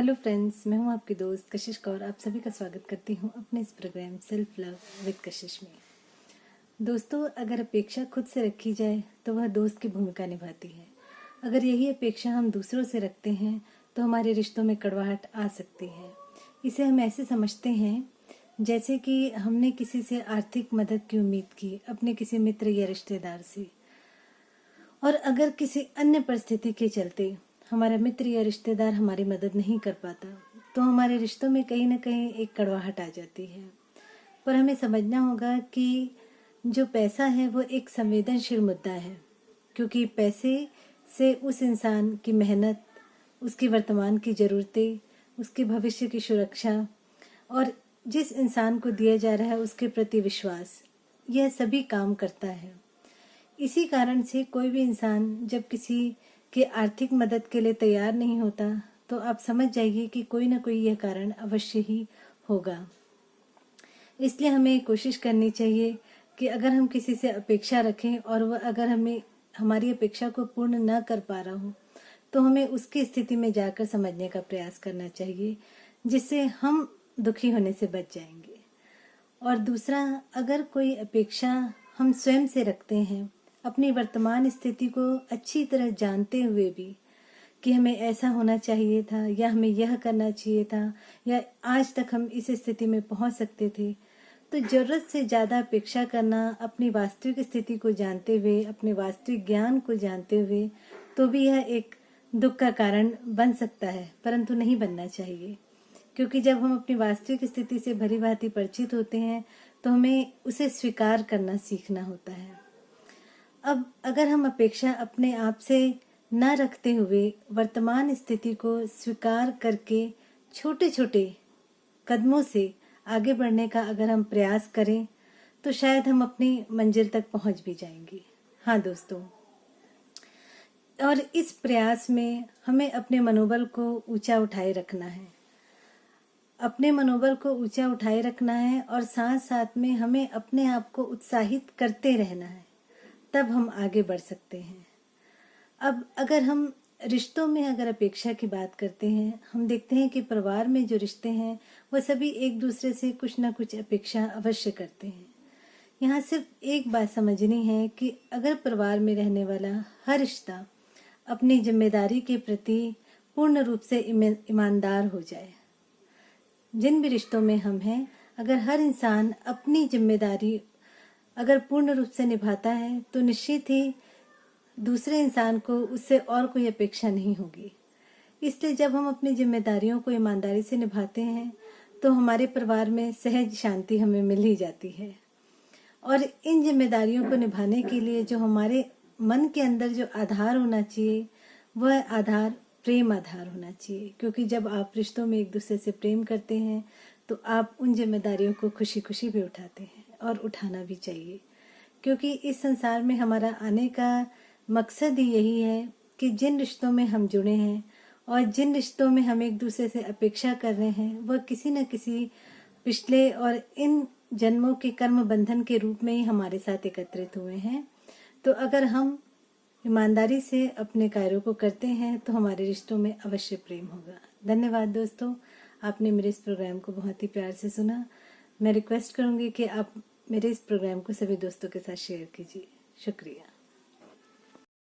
Hello friends, मैं हूं आपकी दोस्त कशिश कौर। आप सभी का स्वागत करती हूं अपने इस प्रोग्राम सेल्फ लव विद कशिश में। दोस्तों, अगर अपेक्षा खुद से रखी जाए तो वह दोस्त की भूमिका निभाती है। अगर यही अपेक्षा हम दूसरों से रखते हैं तो हमारे रिश्तों में कड़वाहट आ सकती है। इसे हम ऐसे समझते हैं जैसे कि हमने किसी से आर्थिक मदद की उम्मीद की, अपने किसी मित्र या रिश्तेदार से, और अगर किसी अन्य परिस्थिति के चलते हमारा मित्र या रिश्तेदार हमारी मदद नहीं कर पाता तो हमारे रिश्तों में कहीं ना कहीं एक कड़वाहट आ जाती है। पर हमें समझना होगा कि जो पैसा है वो एक संवेदनशील मुद्दा है, क्योंकि पैसे से उस इंसान की मेहनत, उसकी वर्तमान की ज़रूरतें, उसके भविष्य की सुरक्षा और जिस इंसान को दिया जा रहा है उसके प्रति विश्वास, यह सभी काम करता है। इसी कारण से कोई भी इंसान जब किसी के आर्थिक मदद के लिए तैयार नहीं होता तो आप समझ जाइए कि कोई ना कोई यह कारण अवश्य ही होगा। इसलिए हमें कोशिश करनी चाहिए कि अगर हम किसी से अपेक्षा रखें और वह अगर हमें हमारी अपेक्षा को पूर्ण न कर पा रहा हो तो हमें उसकी स्थिति में जाकर समझने का प्रयास करना चाहिए, जिससे हम दुखी होने से बच जाएंगे। और दूसरा, अगर कोई अपेक्षा हम स्वयं से रखते हैं, अपनी वर्तमान स्थिति को अच्छी तरह जानते हुए भी कि हमें ऐसा होना चाहिए था या हमें यह करना चाहिए था या आज तक हम इस स्थिति में पहुंच सकते थे, तो जरूरत से ज़्यादा अपेक्षा करना अपनी वास्तविक स्थिति को जानते हुए, अपने वास्तविक ज्ञान को जानते हुए, तो भी यह एक दुख का कारण बन सकता है, परंतु नहीं बनना चाहिए। क्योंकि जब हम अपनी वास्तविक स्थिति से भली भांति परिचित होते हैं तो हमें उसे स्वीकार करना सीखना होता है। अब अगर हम अपेक्षा अपने आप से न रखते हुए वर्तमान स्थिति को स्वीकार करके छोटे छोटे कदमों से आगे बढ़ने का अगर हम प्रयास करें तो शायद हम अपनी मंजिल तक पहुंच भी जाएंगे। हाँ दोस्तों, और इस प्रयास में हमें अपने मनोबल को ऊंचा उठाए रखना है, अपने मनोबल को ऊंचा उठाए रखना है और साथ साथ में हमें अपने आप को उत्साहित करते रहना है, तब हम आगे बढ़ सकते हैं। अब अगर हम रिश्तों में अगर अपेक्षा की बात करते हैं, हम देखते हैं कि परिवार में जो रिश्ते हैं वह सभी एक दूसरे से कुछ ना कुछ अपेक्षा अवश्य करते हैं। यहाँ सिर्फ एक बात समझनी है कि अगर परिवार में रहने वाला हर रिश्ता अपनी जिम्मेदारी के प्रति पूर्ण रूप से ईमानदार हो जाए, जिन भी रिश्तों में हम हैं, अगर हर इंसान अपनी जिम्मेदारी अगर पूर्ण रूप से निभाता है तो निश्चित ही दूसरे इंसान को उससे और कोई अपेक्षा नहीं होगी। इसलिए जब हम अपनी जिम्मेदारियों को ईमानदारी से निभाते हैं तो हमारे परिवार में सहज शांति हमें मिल ही जाती है। और इन जिम्मेदारियों को निभाने के लिए जो हमारे मन के अंदर जो आधार होना चाहिए वह आधार प्रेम आधार होना चाहिए, क्योंकि जब आप रिश्तों में एक दूसरे से प्रेम करते हैं तो आप उन जिम्मेदारियों को खुशी खुशी भी उठाते हैं और उठाना भी चाहिए। क्योंकि इस संसार में हमारा आने का मकसद ही यही है कि जिन रिश्तों में हम जुड़े हैं और जिन रिश्तों में हम एक दूसरे से अपेक्षा कर रहे हैं वह किसी न किसी पिछले और इन जन्मों के कर्म बंधन के रूप में ही हमारे साथ एकत्रित हुए हैं। तो अगर हम ईमानदारी से अपने कार्यों को करते हैं तो हमारे रिश्तों में अवश्य प्रेम होगा। धन्यवाद दोस्तों, आपने मेरे इस प्रोग्राम को बहुत ही प्यार से सुना। मैं रिक्वेस्ट करूंगी कि आप मेरे इस प्रोग्राम को सभी दोस्तों के साथ शेयर कीजिए। शुक्रिया।